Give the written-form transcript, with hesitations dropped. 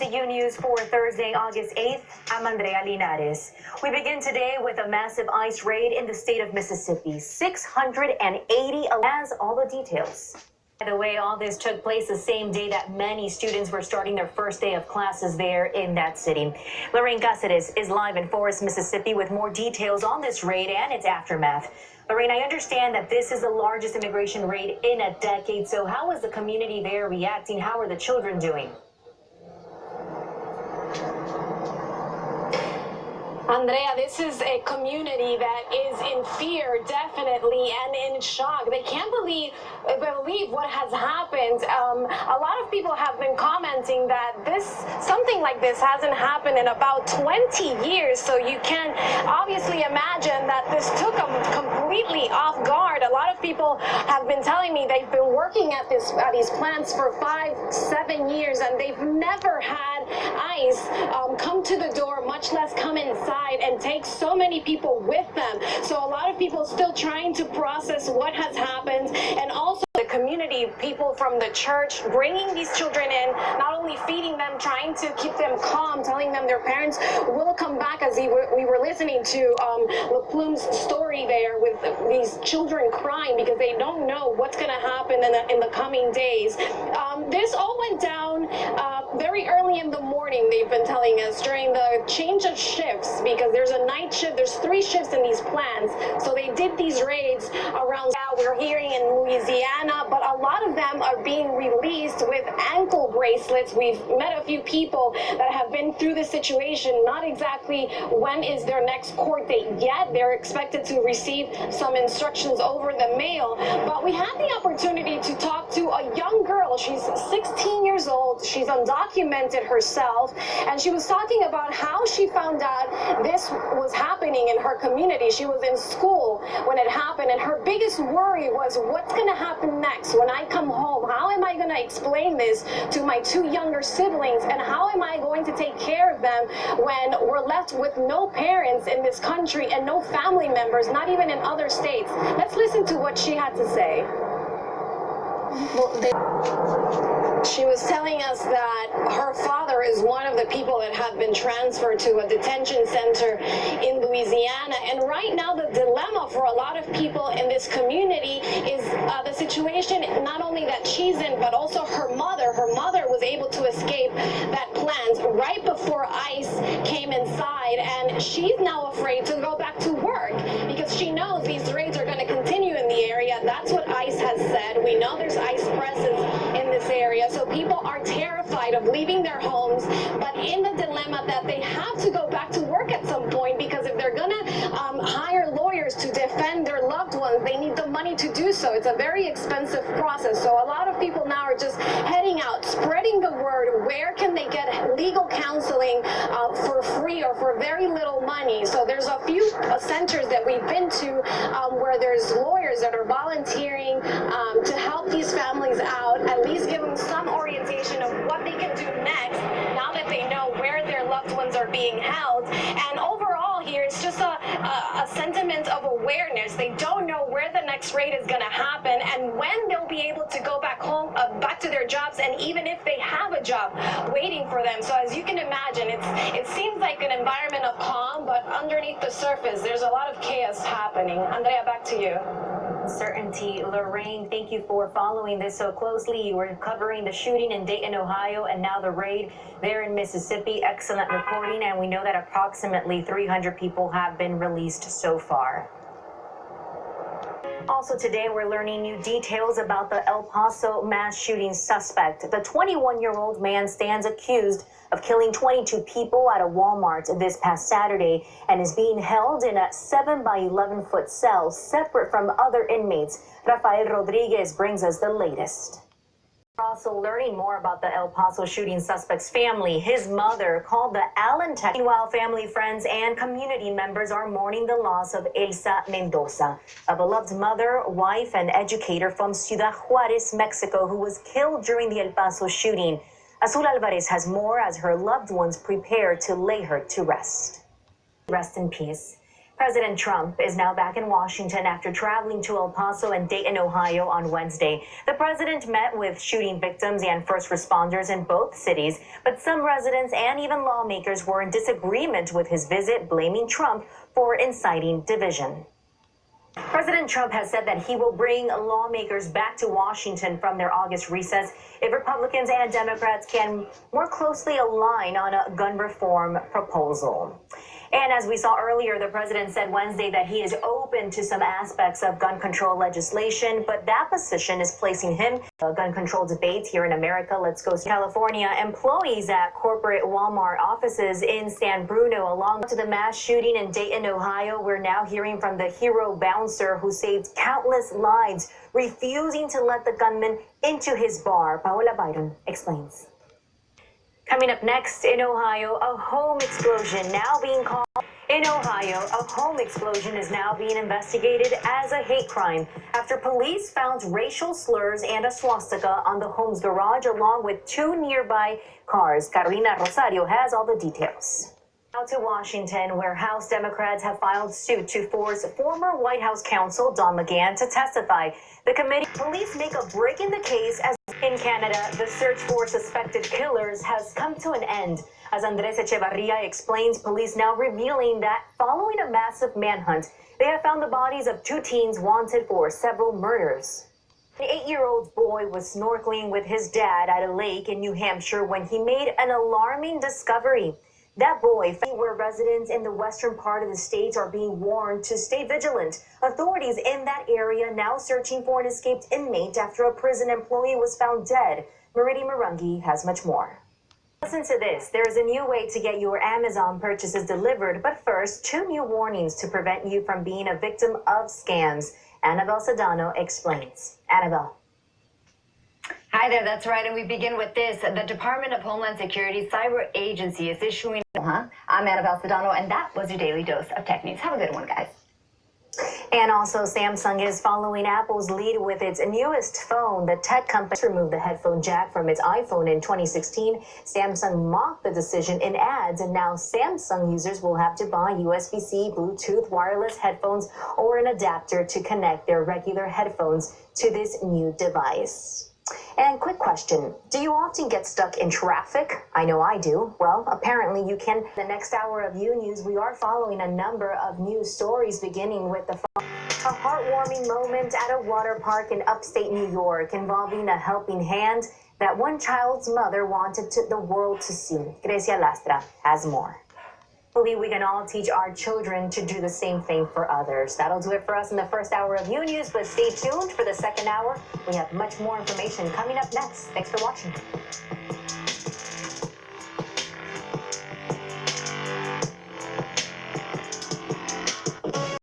to Unews for Thursday, August 8th. I'm Andrea Linares. We begin today with a massive ICE raid in the state of Mississippi. 680 has all the details. By the way, all this took place the same day that many students were starting their first day of classes there in that city. Lorraine Cáceres is live in Forest, Mississippi with more details on this raid and its aftermath. Lorraine, I understand that this is the largest immigration raid in a decade. So how is the community there reacting? How are the children doing? Andrea, this is a community that is in fear, definitely, and in shock. They can't believe what has happened. A lot of people have been commenting that something like this hasn't happened in about 20 years. So you can obviously imagine that this took them completely off guard. A lot of people have been telling me they've been working at these plants for 5-7 years, and they've never had ICE come to the door, much less come inside and take so many people with them. So a lot of people still trying to process what has happened, and also the community, people from the church bringing these children in, not only feeding them, trying to keep them calm, telling them their parents will come back, as we were listening to LaPlume's story there with these children crying because they don't know what's going to happen in the coming days. This all went down very early in the morning, they've been telling us, during the change of shifts, because there's a night shift, there's 3 shifts in these plants. So they did these raids around, we're hearing in Louisiana, but a lot of them are being released with ankle bracelets. We've met a few people that have been through this situation, not exactly when is their next court date yet. They're expected to receive some instructions over the mail, but we had the opportunity to talk to a young girl. She's 16 years old. She's undocumented herself, and she was talking about how she found out this was happening in her community. She was in school when it happened, and her biggest worry was, what's going to happen next when I come home? How am I going to explain this to my 2 younger siblings, and how am I going to take care of them when we're left with no parents in this country and no family members, not even in other states? Let's listen to what she had to say. She was telling us that her father is one of the people that have been transferred to a detention center in Louisiana. And right now, the dilemma for a lot of people in this community is the situation, not only that she's in, but also her mother. Her mother was able to escape that plant right before ICE came inside. And she's now afraid to go back to work because she knows these raids are going to continue in the area. That's what ICE has said. We know there's ICE presence in this area. So people are terrified of leaving their homes, but in the dilemma that they have to go back to work at some point, because if they're going to hire lawyers to defend their loved ones, they need the money to do so. It's a very expensive process. So a lot of people now are just heading out, spreading the word. Where can they get legal counseling for free or for very little money? So there's a few centers that we've been to where there's lawyers that are volunteering to help these families out, at least give them some orientation of what they can do next now that they know where their loved ones are being held. And overall here, it's just a sentiment of awareness. They don't know where the next raid is going to happen and when they'll be able to go back home, back to their jobs, and even if they have a job waiting for them. So as you can imagine, it seems like an environment of calm, but underneath the surface, there's a lot of chaos happening. Andrea, back to you. Certainty. Lorraine, thank you for following this so closely. You were covering the shooting in Dayton, Ohio, and now the raid there in Mississippi. Excellent reporting, and we know that approximately 300 people have been released so far. Also today, we're learning new details about the El Paso mass shooting suspect. The 21-year-old man stands accused of killing 22 people at a Walmart this past Saturday and is being held in a 7 by 11-foot cell separate from other inmates. Rafael Rodriguez brings us the latest. We're also learning more about the El Paso shooting suspect's family. His mother called the Allen text. Meanwhile, family, friends, and community members are mourning the loss of Elsa Mendoza, a beloved mother, wife, and educator from Ciudad Juarez, Mexico, who was killed during the El Paso shooting. Azul Alvarez has more as her loved ones prepare to lay her to rest. Rest in peace. President Trump is now back in Washington after traveling to El Paso and Dayton, Ohio on Wednesday. The president met with shooting victims and first responders in both cities, but some residents and even lawmakers were in disagreement with his visit, blaming Trump for inciting division. President Trump has said that he will bring lawmakers back to Washington from their August recess if Republicans and Democrats can more closely align on a gun reform proposal. And as we saw earlier, the president said Wednesday that he is open to some aspects of gun control legislation, but that position is placing him in gun control debates here in America. Let's go to California. Employees at corporate Walmart offices in San Bruno, along to the mass shooting in Dayton, Ohio. We're now hearing from the hero bouncer who saved countless lives, refusing to let the gunman into his bar. Paola Byron explains. Coming up next, in Ohio, a home explosion now being called. In Ohio, a home explosion is now being investigated as a hate crime after police found racial slurs and a swastika on the home's garage along with two nearby cars. Carolina Rosario has all the details. Now to Washington, where House Democrats have filed suit to force former White House counsel Don McGahn to testify. The committee police make a break in the case as in Canada, the search for suspected killers has come to an end. As Andrea explains, police now revealing that following a massive manhunt, they have found the bodies of two teens wanted for several murders. An 8-year-old boy was snorkeling with his dad at a lake in New Hampshire when he made an alarming discovery. That boy, where residents in the western part of the state are being warned to stay vigilant. Authorities in that area now searching for an escaped inmate after a prison employee was found dead. Mariti Marungi has much more. Listen to this. There is a new way to get your Amazon purchases delivered, but first, 2 new warnings to prevent you from being a victim of scams. Annabelle Sedano explains. Annabelle. Hi there, that's right, and we begin with this. The Department of Homeland Security Cyber Agency is issuing... I'm Annabelle Sedano, and that was your daily dose of tech news. Have a good one, guys. And also, Samsung is following Apple's lead with its newest phone. The tech company removed the headphone jack from its iPhone in 2016. Samsung mocked the decision in ads, and now Samsung users will have to buy USB-C, Bluetooth, wireless headphones, or an adapter to connect their regular headphones to this new device. And quick question, do you often get stuck in traffic? I know I do. Well, apparently you can. The next hour of News, we are following a number of news stories, beginning with a heartwarming moment at a water park in upstate New York involving a helping hand that one child's mother wanted the world to see. Grecia Lastra has more. Hopefully we can all teach our children to do the same thing for others. That'll do it for us in the first hour of News, but stay tuned for the second hour. We have much more information coming up next. Thanks for watching.